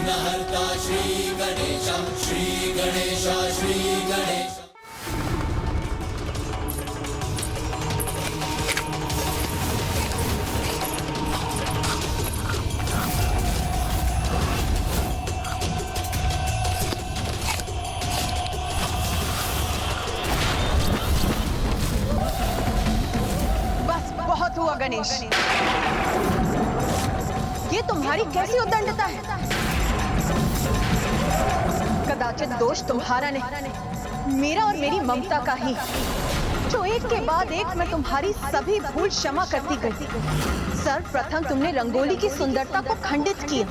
विघ्नहर्ता श्री गणेश, श्री गणेश, श्री गणेश। बहुत हुआ गणेश, ये तुम्हारी कैसी उद्दंडता है? कदाचित दोष तुम्हारा नहीं, मेरा और मेरी ममता का ही, जो एक के बाद एक मैं तुम्हारी सभी भूल क्षमा करती गई। सर्वप्रथम तुमने रंगोली की सुंदरता को खंडित किया,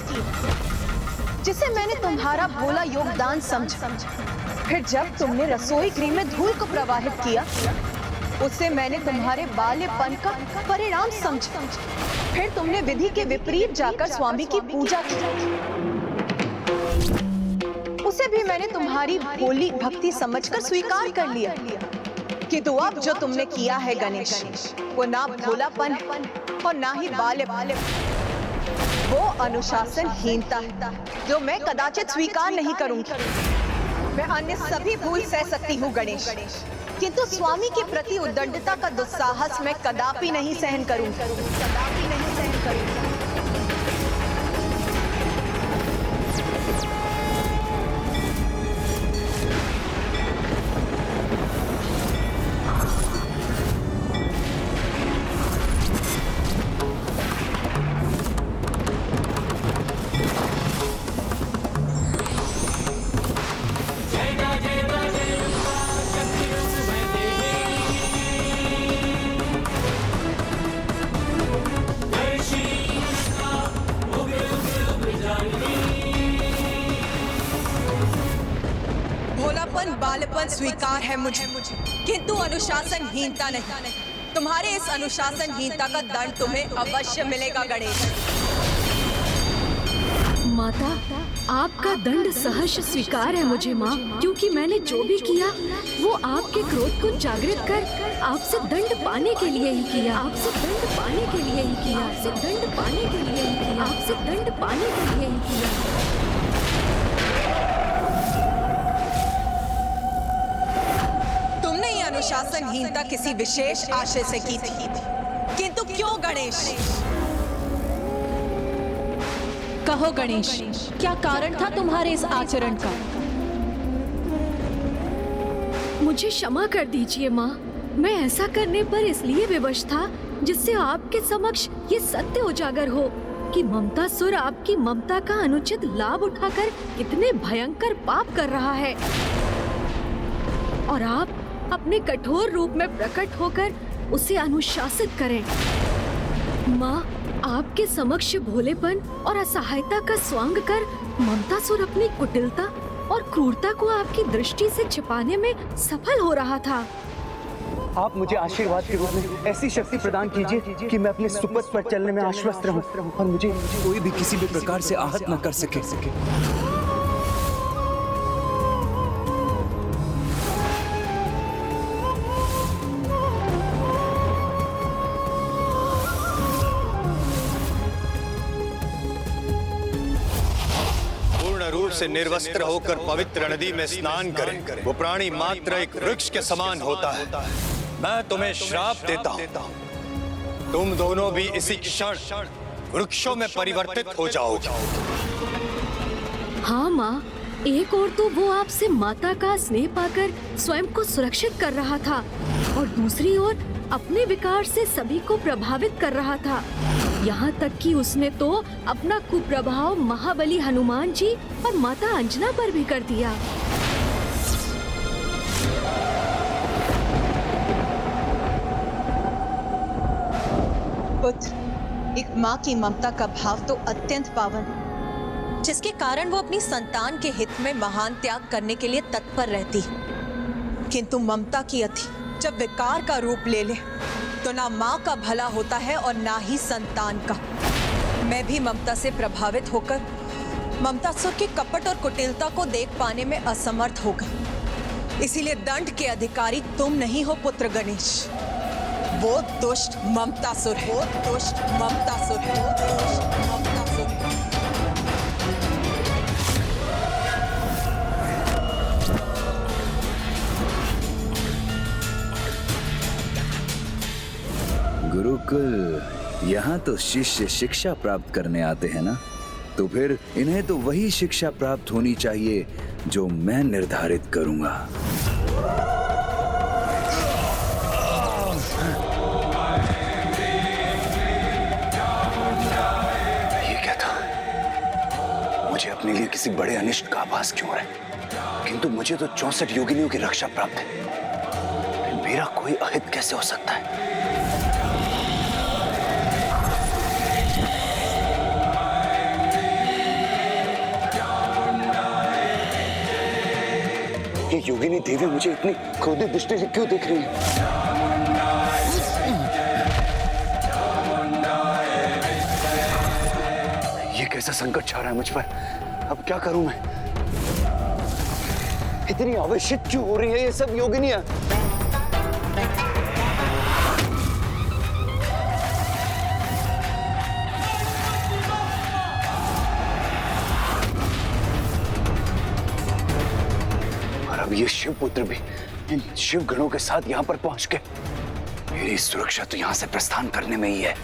जिसे मैंने तुम्हारा भोला योगदान समझा। फिर जब तुमने रसोई गृह में धूल को प्रवाहित किया, उसे मैंने तुम्हारे बाल्यपन का परिणाम समझा। फिर तुमने विधि के विपरीत जाकर स्वामी की पूजा की, उसे भी मैंने तुम्हारी भोली भक्ति समझकर स्वीकार कर लिया। किंतु अब जो तुमने किया है गणेश, वो ना भोलापन और ना ही बाल्यपन, वो अनुशासनहीनता है, जो मैं कदाचित स्वीकार नहीं करूंगी। मैं अन्य सभी भूल सह सकती हूँ गणेश, किंतु स्वामी के प्रति उद्दंडता का दुस्साहस मैं कदापि नहीं सहन करूंगी, कदापि नहीं सहन करूंगी। बालपन स्वीकार है मुझे, किंतु अनुशासनहीनता नहीं। तुम्हारे इस अनुशासनहीनता का दंड तुम्हें अवश्य मिलेगा गणेश। माता, आपका दंड सहर्ष स्वीकार है मुझे माँ, क्योंकि मैंने जो भी किया वो आपके क्रोध को जागृत कर आपसे दंड पाने के लिए ही किया, आपसे दंड पाने के लिए ही किया, आपसे दंड पाने के लिए ही किया, आपसे दंड पाने के लिए ही किया। अनुशासनहीनता किसी विशेष आशय से की थी, किंतु क्यों गणेश? कहो गणेश, क्या कारण था तुम्हारे इस आचरण का? मुझे क्षमा कर दीजिए माँ, मैं ऐसा करने पर इसलिए विवश था जिससे आपके समक्ष ये सत्य उजागर हो कि ममतासुर आपकी ममता का अनुचित लाभ उठाकर कितने भयंकर पाप कर रहा है, और आप अपने कठोर रूप में प्रकट होकर उसे अनुशासित करें। माँ, आपके समक्ष भोलेपन और असहायता का स्वांग कर ममतासुर अपनी कुटिलता और क्रूरता को आपकी दृष्टि से छिपाने में सफल हो रहा था। आप मुझे आशीर्वाद के रूप में ऐसी शक्ति प्रदान कीजिए कि मैं अपने सुपथ पर चलने में आश्वस्त रहूं और मुझे कोई भी किसी भी प्रकार से आहत न कर सके। रूप से निर्वस्त्र होकर पवित्र नदी में स्नान करें। वो प्राणी मात्र एक वृक्ष के समान होता है। मैं तुम्हें श्राप देता हूं, तुम दोनों भी इसी क्षण वृक्षों में परिवर्तित हो जाओगे। हाँ माँ, एक ओर तो वो आपसे माता का स्नेह पाकर स्वयं को सुरक्षित कर रहा था, और दूसरी ओर अपने विकार से सभी को प्रभावित कर रहा था। यहाँ तक कि उसने तो अपना कुप्रभाव महाबली हनुमान जी और माता अंजना पर भी कर दिया। पुत्र, एक माँ की ममता का भाव तो अत्यंत पावन, जिसके कारण वो अपनी संतान के हित में महान त्याग करने के लिए तत्पर रहती है। किंतु ममता की अति जब विकार का रूप ले ले, तो ना माँ का भला होता है और ना ही संतान का। मैं भी ममता से प्रभावित होकर ममतासुर की कपट और कुटिलता को देख पाने में असमर्थ हो गई। इसीलिए दंड के अधिकारी तुम नहीं हो पुत्र गणेश, वो दुष्ट ममतासुर है, वो दुष्ट ममतासुर है, वो दुष्ट ममतासुर है। बिल्कुल, यहाँ तो शिष्य शिक्षा प्राप्त करने आते हैं ना, तो फिर इन्हें तो वही शिक्षा प्राप्त होनी चाहिए जो मैं निर्धारित करूंगा। ये क्या था? मुझे अपने लिए किसी बड़े अनिष्ट का आभास क्यों हो रहा है? किंतु मुझे तो 64 योगिनियों की रक्षा प्राप्त है। मेरा कोई अहित कैसे हो सकता है? ये योगिनी देवी मुझे इतनी क्रोधित दृष्टि से क्यों देख रही है? ये कैसा संकट छा रहा है मुझ पर? अब क्या करूं मैं? इतनी आवेशित क्यों हो रही है ये सब योगिनियां? अब ये शिव पुत्र भी इन शिव गणों के साथ यहाँ पर पहुंच गए। मेरी सुरक्षा तो यहाँ से प्रस्थान करने में ही है।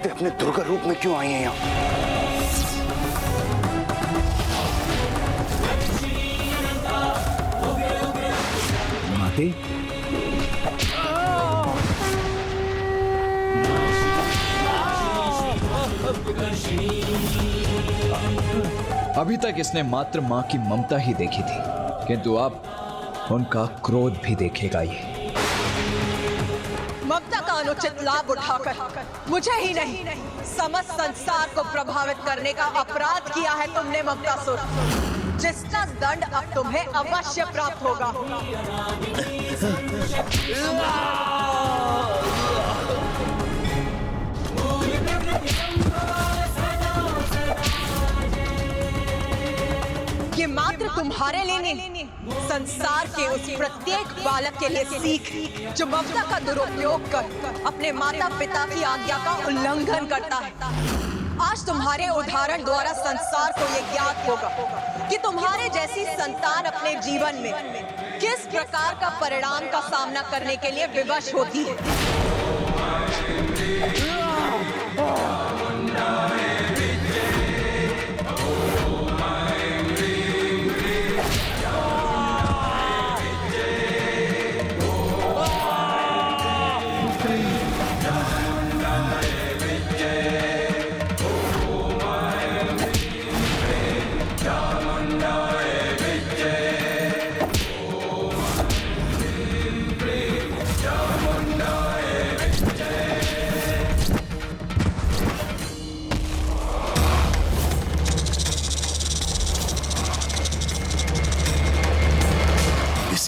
अपने दुर्गा रूप में क्यों आई हैं यहाँ? माते? अभी तक इसने मात्र मां की ममता ही देखी थी, किंतु अब उनका क्रोध भी देखेगा ये। ममता का अनुचित लाभ उठाकर मुझे ही नहीं समस्त संसार को प्रभावित करने का अपराध किया है तुमने ममतासुर, जिसका दंड अब तुम्हें अवश्य प्राप्त होगा। ये मात्र तुम्हारे लिए नहीं, संसार के उस प्रत्येक बालक के लिए सीख जो ममता का दुरुपयोग कर अपने माता पिता की आज्ञा का उल्लंघन करता है। आज तुम्हारे उदाहरण द्वारा संसार को ये ज्ञात होगा कि तुम्हारे जैसी संतान अपने जीवन में किस प्रकार का परिणाम का सामना करने के लिए विवश होती है।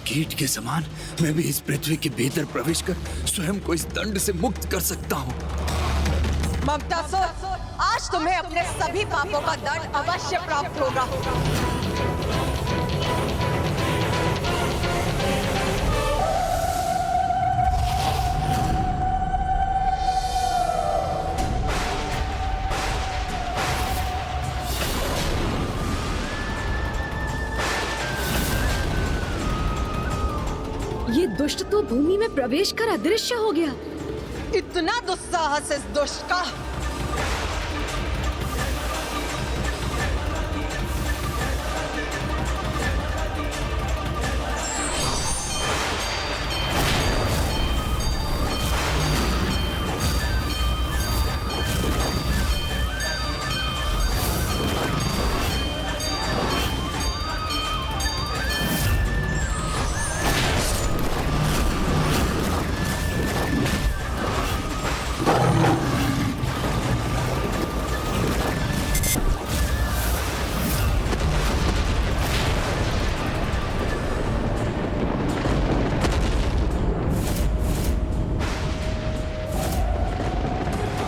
कीट के समान मैं भी इस पृथ्वी के भीतर प्रवेश कर स्वयं को इस दंड से मुक्त कर सकता हूँ। ममतासुर, आज तुम्हें अपने सभी पापों का दंड अवश्य प्राप्त होगा। ये दुष्ट तो भूमि में प्रवेश कर अदृश्य हो गया। इतना दुस्साहस इस दुष्ट का।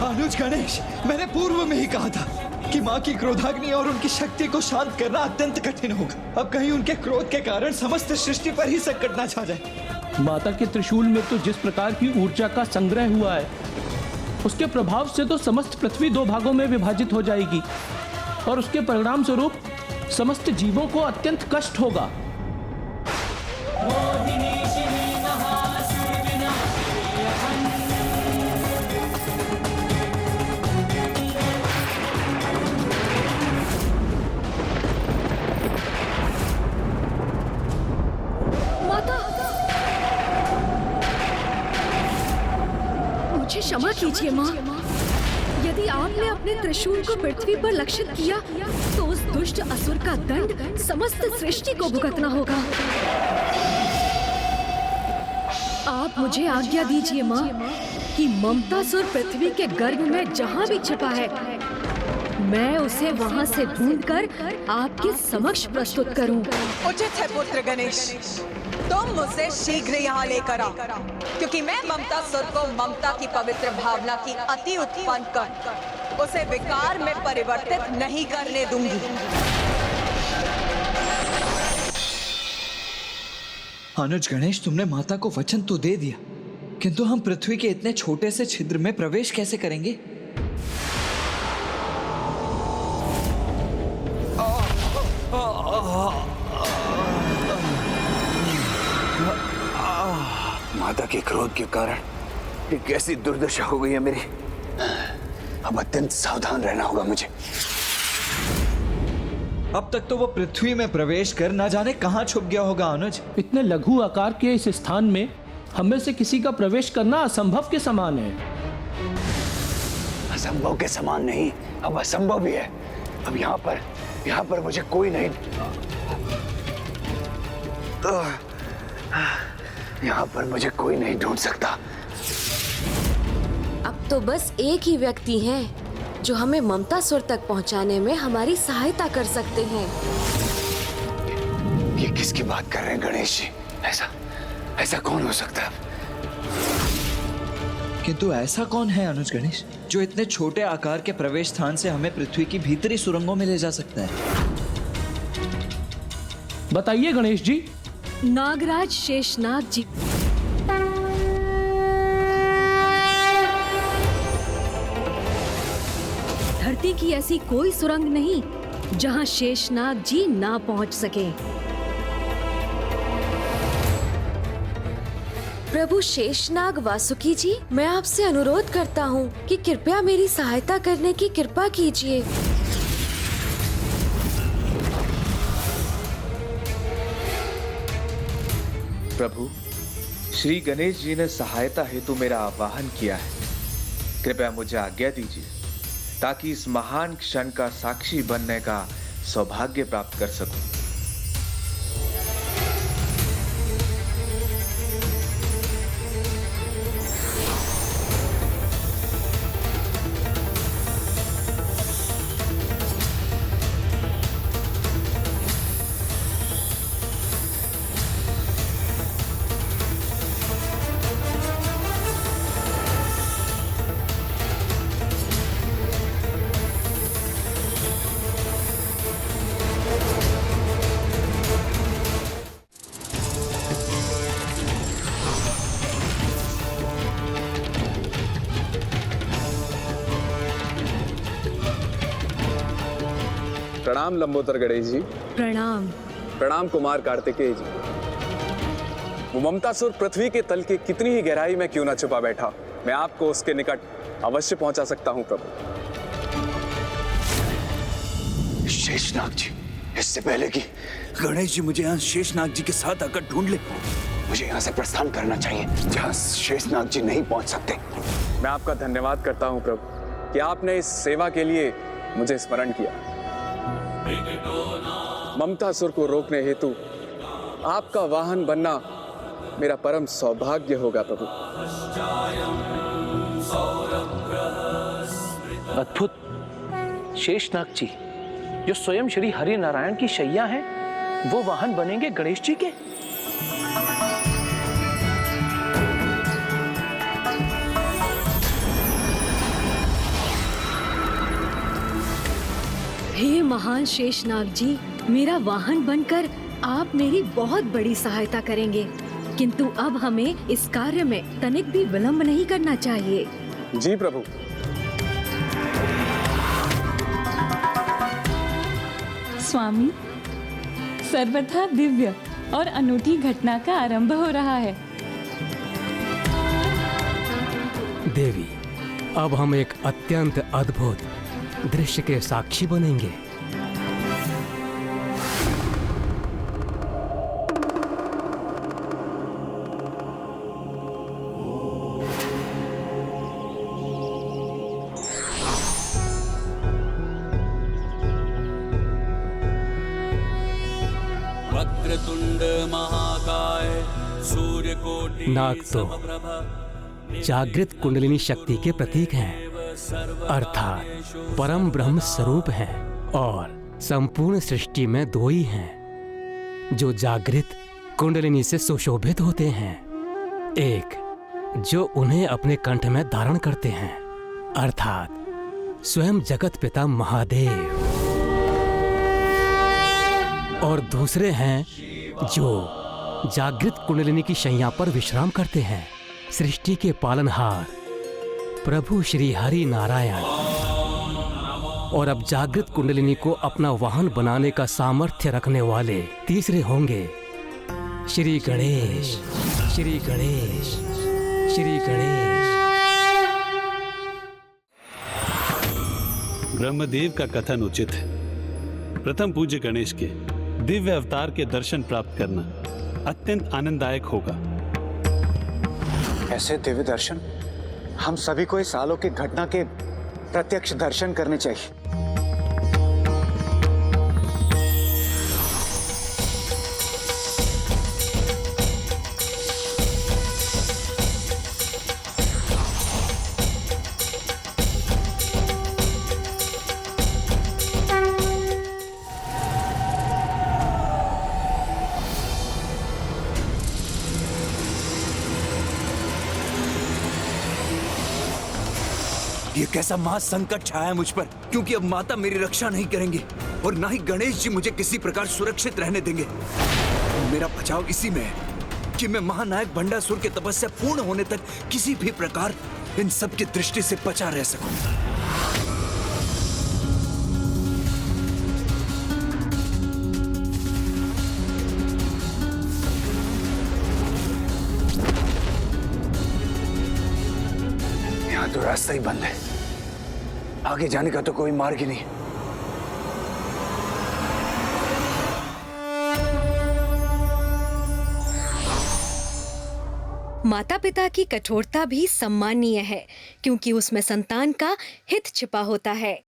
अनुज गणेश, मैंने पूर्व में ही कहा था कि माँ की क्रोधाग्नि और उनकी शक्ति को शांत करना अत्यंत कठिन होगा। अब कहीं उनके क्रोध के कारण समस्त सृष्टि पर ही संकट न छा जाए। माता के त्रिशूल में तो जिस प्रकार की ऊर्जा का संग्रह हुआ है, उसके प्रभाव से तो समस्त पृथ्वी 2 भागों में विभाजित हो जाएगी और उसके परिणाम स्वरूप समस्त जीवों को अत्यंत कष्ट होगा। मुझे क्षमा कीजिए माँ। यदि आपने अपने त्रिशूल को पृथ्वी पर लक्षित किया तो उस दुष्ट असुर का दंड समस्त सृष्टि को भुगतना होगा। आप मुझे आज्ञा दीजिए माँ कि ममतासुर पृथ्वी के गर्भ में जहाँ भी छिपा है, मैं उसे वहाँ से ढूंढकर आपके समक्ष प्रस्तुत करूं। उचित है पुत्र गणेश, तुम मुझसे शीघ्र यहाँ लेकर आओ, क्योंकि मैं ममतासुर को ममता की पवित्र भावना की अति उत्पन्न कर उसे विकार में परिवर्तित नहीं करने दूंगी। अनुज गणेश, तुमने माता को वचन तो दे दिया, किंतु हम पृथ्वी के इतने छोटे से छिद्र में प्रवेश कैसे करेंगे? माता के क्रोध के कारण एक ऐसी दुर्दशा हो गई है मेरी। अब अत्यंत सावधान रहना होगा मुझे। अब तक तो वो पृथ्वी में प्रवेश कर न जाने कहां छुप गया होगा। अनुज, इतने लघु आकार के इस स्थान में हम में से किसी का प्रवेश करना असंभव के समान है। असंभव के समान नहीं, अब असंभव भी है। अब यहाँ पर मुझे कोई नहीं, यहाँ पर मुझे कोई नहीं ढूंढ सकता। अब तो बस एक ही व्यक्ति है जो हमें ममतासुर तक पहुंचाने में हमारी सहायता कर सकते हैं। ये किसकी बात कर रहे हैं गणेश जी? ऐसा कौन हो सकता है? किंतु ऐसा कौन है अनुज गणेश जो इतने छोटे आकार के प्रवेश स्थान से हमें पृथ्वी की भीतरी सुरंगों में ले जा सकता है? बताइए गणेश जी। नागराज शेषनाग जी। धरती की ऐसी कोई सुरंग नहीं जहां शेषनाग जी ना पहुंच सके। प्रभु शेषनाग वासुकी जी, मैं आपसे अनुरोध करता हूँ कि कृपया मेरी सहायता करने की कृपा कीजिए। प्रभु, श्री गणेश जी ने सहायता हेतु मेरा आह्वान किया है। कृपया मुझे आज्ञा दीजिए ताकि इस महान क्षण का साक्षी बनने का सौभाग्य प्राप्त कर सकूं। प्रणाम लंबोदर गणेश जी। प्रणाम। प्रणाम कुमार कार्तिकेय जी। वो ममतासुर पृथ्वी के तल के कितनी ही गहराई में क्यों ना छुपा बैठा, मैं आपको उसके निकट अवश्य पहुंचा सकता हूं प्रभु। शेषनाग जी, इससे पहले कि गणेश जी मुझे यहाँ शेषनाग जी के साथ आकर ढूंढ ले, मुझे यहाँ से प्रस्थान करना चाहिए जहाँ शेषनाग जी नहीं पहुंच सकते। मैं आपका धन्यवाद करता हूं प्रभु कि आपने इस सेवा के लिए मुझे स्मरण किया। ममतासुर को रोकने हेतु आपका वाहन बनना मेरा परम सौभाग्य होगा प्रभु। अद्भुत। शेषनाग जी, जो स्वयं श्री हरि नारायण की शैया हैं, वो वाहन बनेंगे गणेश जी के। हे महान शेषनाग जी, मेरा वाहन बनकर आप मेरी बहुत बड़ी सहायता करेंगे, किंतु अब हमें इस कार्य में तनिक भी विलंब नहीं करना चाहिए। जी प्रभु। स्वामी, सर्वथा दिव्य और अनूठी घटना का आरंभ हो रहा है। देवी, अब हम एक अत्यंत अद्भुत दृश्य के साक्षी बनेंगे। वक्रतुंड महाकाय सूर्यकोटि नाग तो जागृत कुंडलिनी शक्ति के प्रतीक हैं, अर्थात परम ब्रह्म स्वरूप हैं, और संपूर्ण सृष्टि में दो ही हैं जो जागृत कुंडलिनी से सुशोभित होते हैं। एक जो उन्हें अपने कंठ में धारण करते हैं, अर्थात स्वयं जगत पिता महादेव, और दूसरे हैं जो जागृत कुंडलिनी की शैया पर विश्राम करते हैं, सृष्टि के पालनहार प्रभु श्री हरि नारायण। और अब जागृत कुंडलिनी को अपना वाहन बनाने का सामर्थ्य रखने वाले तीसरे होंगे श्री गणेश, श्री गणेश, श्री गणेश। ब्रह्मदेव का कथन उचित है। प्रथम पूज्य गणेश के दिव्य अवतार के दर्शन प्राप्त करना अत्यंत आनंददायक होगा। ऐसे दिव्य दर्शन हम सभी को इस अलौकिक घटना के प्रत्यक्ष दर्शन करने चाहिए। ये कैसा महासंकट छाया है मुझ पर, क्योंकि अब माता मेरी रक्षा नहीं करेंगे और ना ही गणेश जी मुझे किसी प्रकार सुरक्षित रहने देंगे। मेरा बचाव इसी में है कि मैं महानायक भंडासुर की तपस्या पूर्ण होने तक किसी भी प्रकार इन सब की दृष्टि से बचा रह सकूं। यहाँ तो रास्ता ही बंद है, आगे जाने का तो कोई मार्ग ही नहीं। माता पिता की कठोरता भी सम्माननीय है, क्योंकि उसमें संतान का हित छिपा होता है।